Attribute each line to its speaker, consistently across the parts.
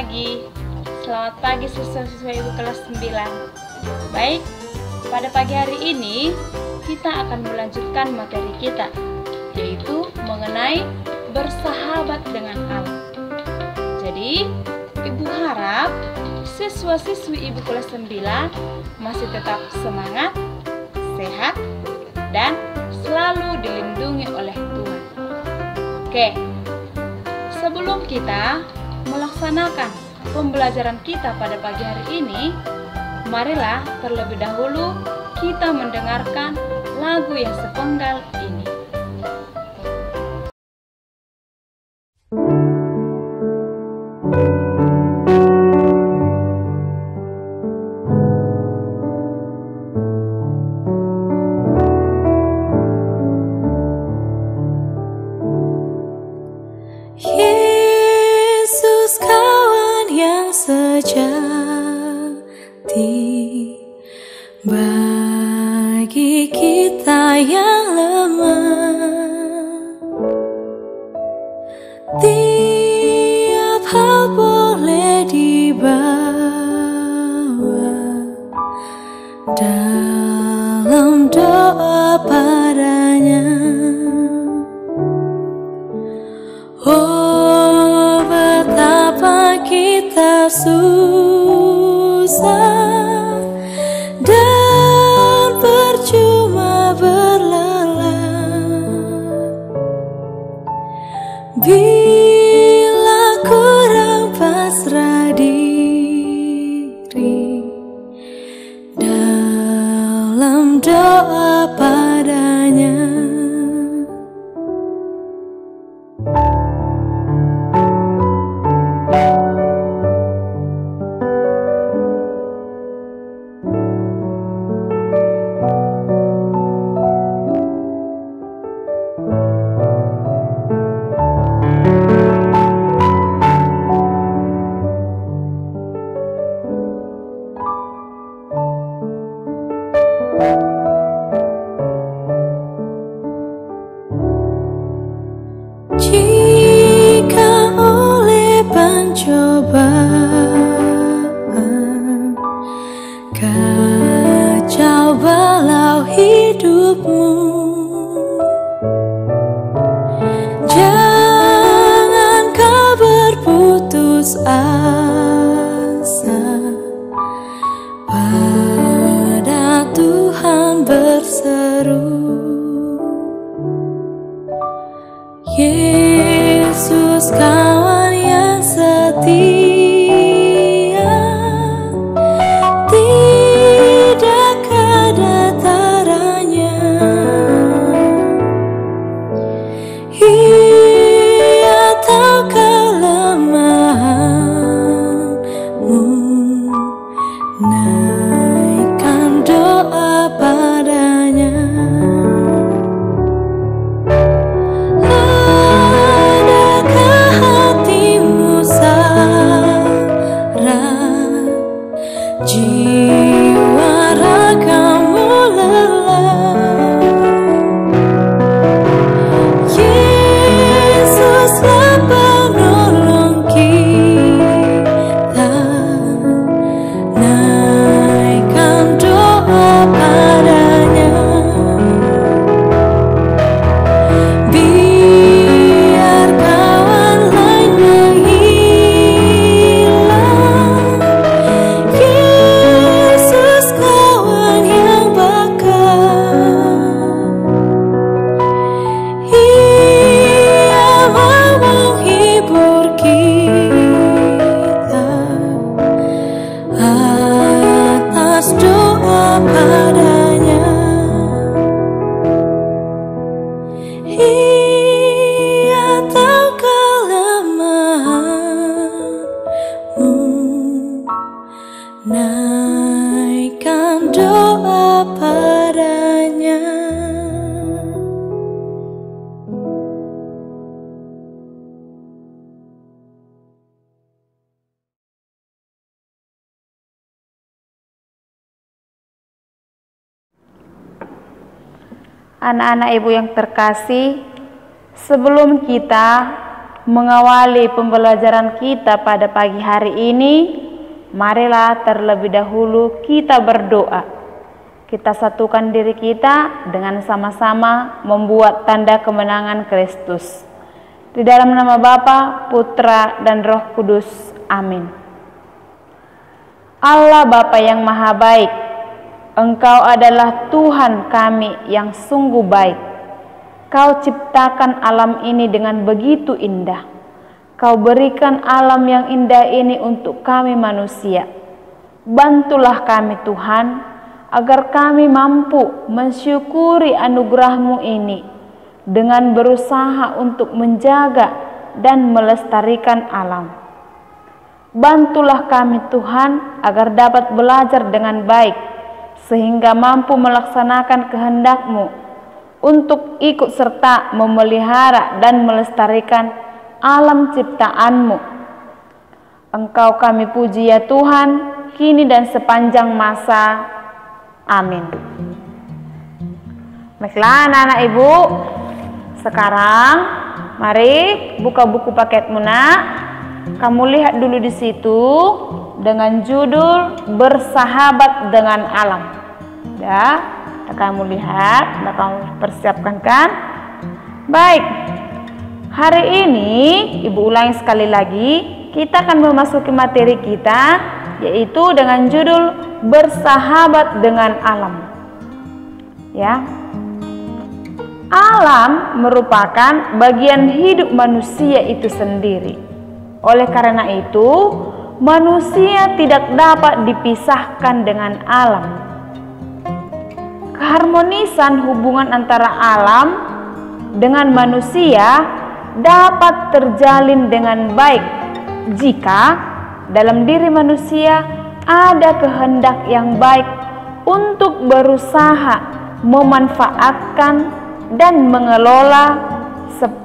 Speaker 1: pagi. Selamat pagi siswa-siswa Ibu kelas 9. Baik, pada pagi hari ini kita akan melanjutkan materi kita, yaitu mengenai bersahabat dengan alam. Jadi, Ibu harap siswa-siswi Ibu kelas 9 masih tetap semangat, sehat, dan selalu dilindungi oleh Tuhan. Oke, sebelum kita melaksanakan pembelajaran kita pada pagi hari ini, marilah terlebih dahulu kita mendengarkan lagu yang sepenggal ini.
Speaker 2: Yesus kawan yang sejati, bagi kita yang lemah, tiap hal boleh dibawa dalam doa padanya. Oh, betapa kita susah dan percuma berlelah bila kurang pasrah diri dalam doa padanya. Jika oleh pencobaan kacau balau hidupmu, jangan kau berputus asa, pada Tuhan berseru. Yesus kawan yang setia, tidak ada taranya. Ia tahu kelemahanmu, naikkan doa padanya. Jiwa ragamu lelah, Yesuslah penolong kita, naikkan doa padanya. Biar kawan lain menghilang, Yesus kawan yang bakal, Ia mau menghibur kita atas doa padanya. Ia tahu kelemahanmu, naikkan doa padanya.
Speaker 1: Anak-anak Ibu yang terkasih, sebelum kita mengawali pembelajaran kita pada pagi hari ini, marilah terlebih dahulu kita berdoa. Kita satukan diri kita dengan sama-sama membuat tanda kemenangan Kristus. Di dalam nama Bapa, Putra, dan Roh Kudus. Amin. Allah Bapa yang Maha Baik, Engkau adalah Tuhan kami yang sungguh baik. Kau ciptakan alam ini dengan begitu indah. Kau berikan alam yang indah ini untuk kami manusia. Bantulah kami Tuhan, agar kami mampu mensyukuri anugerah-Mu ini dengan berusaha untuk menjaga dan melestarikan alam. Bantulah kami Tuhan agar dapat belajar dengan baik sehingga mampu melaksanakan kehendak-Mu untuk ikut serta memelihara dan melestarikan alam ciptaan-Mu. Engkau kami puji ya Tuhan, kini dan sepanjang masa. Amin. Baiklah anak-anak ibu, sekarang mari buka buku paketmu nak. Kamu lihat dulu di situ dengan judul Bersahabat dengan Alam. Ya, kamu lihat, kamu persiapkan kan? Baik. Hari ini ibu ulangi sekali lagi, kita akan memasuki materi kita, yaitu dengan judul Bersahabat dengan Alam. Ya. Alam merupakan bagian hidup manusia itu sendiri. Oleh karena itu, manusia tidak dapat dipisahkan dengan alam. Keharmonisan hubungan antara alam dengan manusia dapat terjalin dengan baik jika dalam diri manusia ada kehendak yang baik untuk berusaha memanfaatkan dan mengelola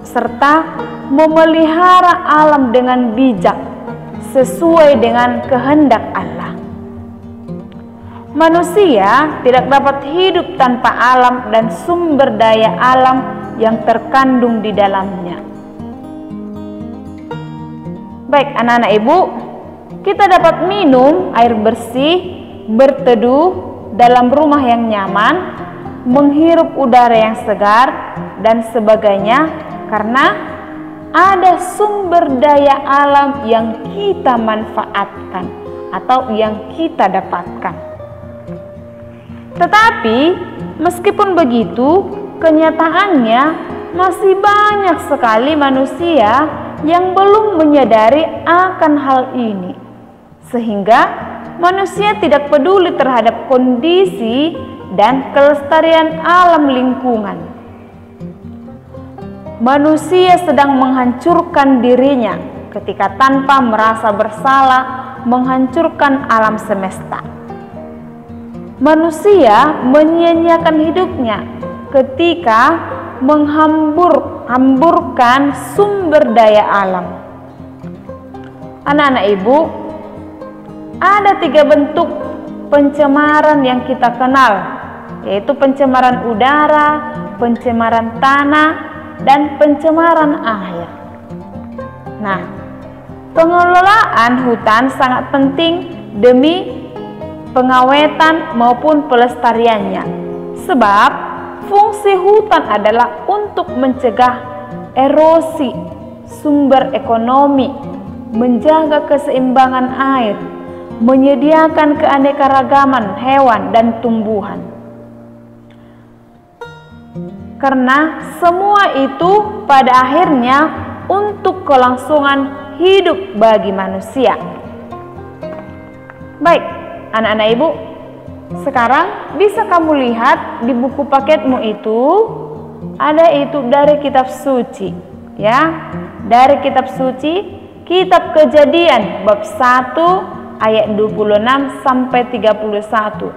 Speaker 1: serta memelihara alam dengan bijak sesuai dengan kehendak Allah. Manusia tidak dapat hidup tanpa alam dan sumber daya alam yang terkandung di dalamnya. Baik anak-anak ibu, kita dapat minum air bersih, berteduh dalam rumah yang nyaman, menghirup udara yang segar, dan sebagainya karena ada sumber daya alam yang kita manfaatkan atau yang kita dapatkan. Tetapi meskipun begitu, kenyataannya masih banyak sekali manusia yang belum menyadari akan hal ini. Sehingga manusia tidak peduli terhadap kondisi dan kelestarian alam lingkungan. Manusia sedang menghancurkan dirinya ketika tanpa merasa bersalah menghancurkan alam semesta. Manusia menyia-nyiakan hidupnya ketika menghamburkan sumber daya alam. Anak-anak ibu, ada 3 bentuk pencemaran yang kita kenal, yaitu pencemaran udara, pencemaran tanah, dan pencemaran air. Nah, pengelolaan hutan sangat penting demi pengawetan maupun pelestariannya. Sebab fungsi hutan adalah untuk mencegah erosi sumber ekonomi, menjaga keseimbangan air, menyediakan keanekaragaman hewan dan tumbuhan. Karena semua itu pada akhirnya untuk kelangsungan hidup bagi manusia. Baik, anak-anak ibu, sekarang bisa kamu lihat di buku paketmu itu ada itu dari kitab suci, ya. Dari kitab suci, kitab Kejadian bab 1 ayat 26 sampai 31.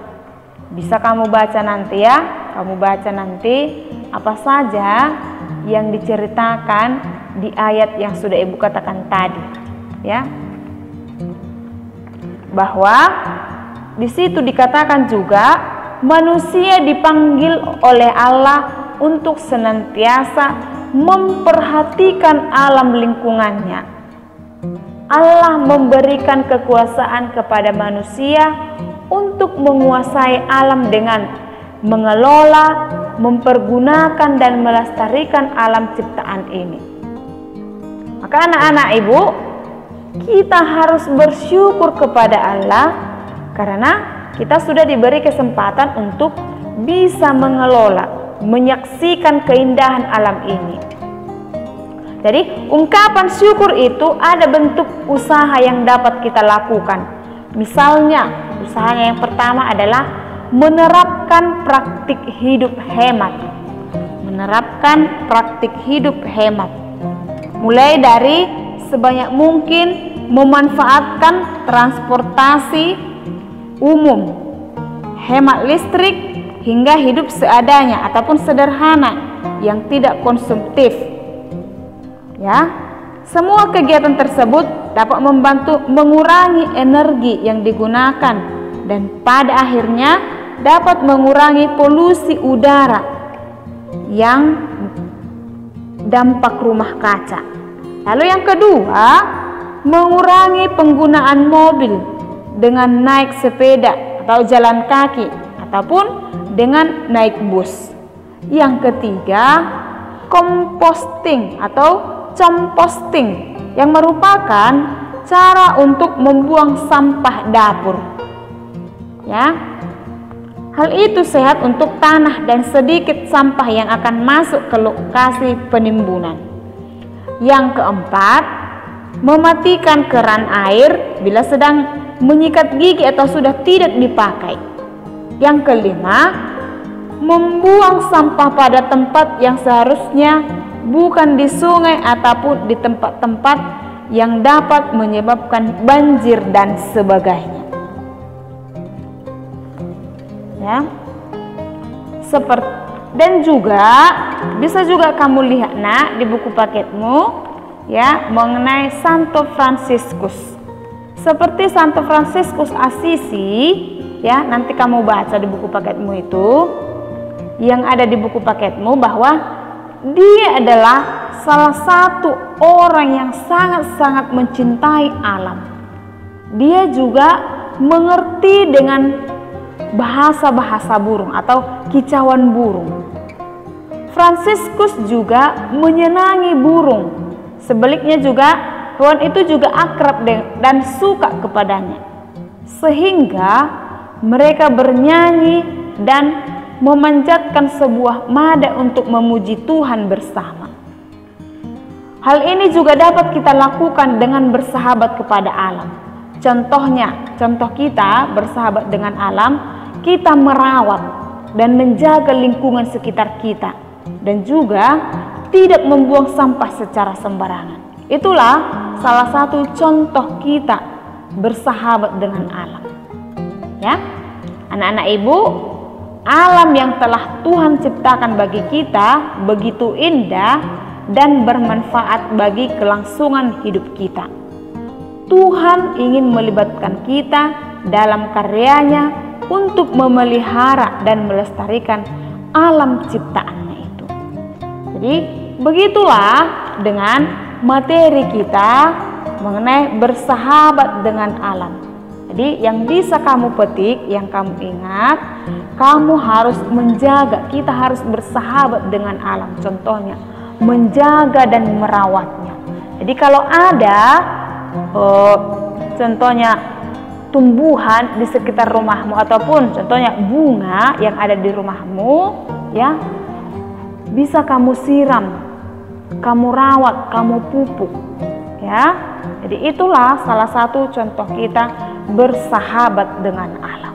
Speaker 1: Bisa kamu baca nanti ya. Kamu baca nanti apa saja yang diceritakan di ayat yang sudah ibu katakan tadi, ya. Bahwa di situ dikatakan juga manusia dipanggil oleh Allah untuk senantiasa memperhatikan alam lingkungannya. Allah memberikan kekuasaan kepada manusia untuk menguasai alam dengan mengelola, mempergunakan dan melestarikan alam ciptaan ini. Maka anak-anak ibu, kita harus bersyukur kepada Allah karena kita sudah diberi kesempatan untuk bisa mengelola, menyaksikan keindahan alam ini. Jadi ungkapan syukur itu ada bentuk usaha yang dapat kita lakukan. Misalnya, usahanya yang pertama adalah menerapkan praktik hidup hemat. Menerapkan praktik hidup hemat. Mulai dari sebanyak mungkin memanfaatkan transportasi umum, hemat listrik, hingga hidup seadanya ataupun sederhana yang tidak konsumtif. Ya, semua kegiatan tersebut dapat membantu mengurangi energi yang digunakan dan pada akhirnya dapat mengurangi polusi udara yang dampak rumah kaca. Lalu yang kedua, mengurangi penggunaan mobil dengan naik sepeda atau jalan kaki ataupun dengan naik bus. Yang ketiga, composting atau composting yang merupakan cara untuk membuang sampah dapur. Ya. Hal itu sehat untuk tanah dan sedikit sampah yang akan masuk ke lokasi penimbunan. Yang keempat, mematikan keran air bila sedang menyikat gigi atau sudah tidak dipakai. Yang kelima, membuang sampah pada tempat yang seharusnya, bukan di sungai ataupun di tempat-tempat yang dapat menyebabkan banjir dan sebagainya. Ya. Dan juga bisa juga kamu lihat di buku paketmu ya mengenai Santo Fransiskus. Seperti Santo Fransiskus Assisi ya, nanti kamu baca di buku paketmu itu, yang ada di buku paketmu bahwa dia adalah salah satu orang yang sangat-sangat mencintai alam. Dia juga mengerti dengan bahasa-bahasa burung atau kicauan burung. Fransiskus juga menyenangi burung. Sebaliknya juga hewan itu juga akrab dan suka kepadanya. Sehingga mereka bernyanyi dan memanjatkan sebuah nada untuk memuji Tuhan bersama. Hal ini juga dapat kita lakukan dengan bersahabat kepada alam. Contoh kita bersahabat dengan alam, kita merawat dan menjaga lingkungan sekitar kita dan juga tidak membuang sampah secara sembarangan. Itulah salah satu contoh kita bersahabat dengan alam. Ya, anak-anak ibu, alam yang telah Tuhan ciptakan bagi kita begitu indah dan bermanfaat bagi kelangsungan hidup kita. Tuhan ingin melibatkan kita dalam karyanya untuk memelihara dan melestarikan alam ciptaannya itu. Jadi begitulah dengan materi kita mengenai bersahabat dengan alam. Jadi yang bisa kamu petik, yang kamu ingat, kamu harus menjaga, kita harus bersahabat dengan alam. Contohnya, menjaga dan merawatnya. Jadi kalau ada contohnya tumbuhan di sekitar rumahmu ataupun contohnya bunga yang ada di rumahmu, ya, bisa kamu siram, kamu rawat, kamu pupuk, ya. Jadi itulah salah satu contoh kita bersahabat dengan alam.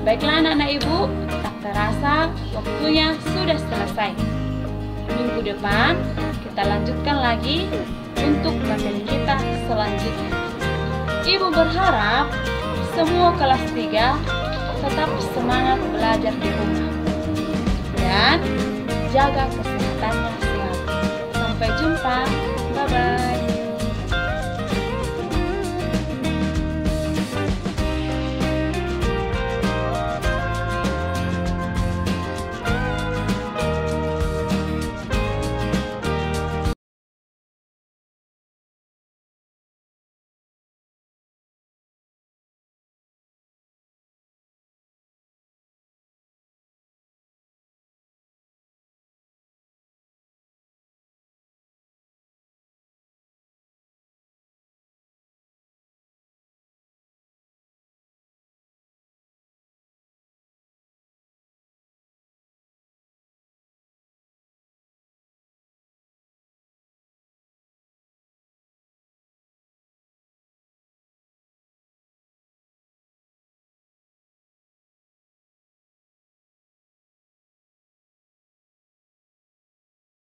Speaker 3: Baiklah anak-anak ibu, tak terasa waktunya sudah selesai. Minggu depan kita lanjutkan lagi untuk materi kita selanjutnya. Ibu berharap semua kelas 3 tetap semangat belajar di rumah dan jaga kesehatannya selalu. Sampai jumpa, bye-bye.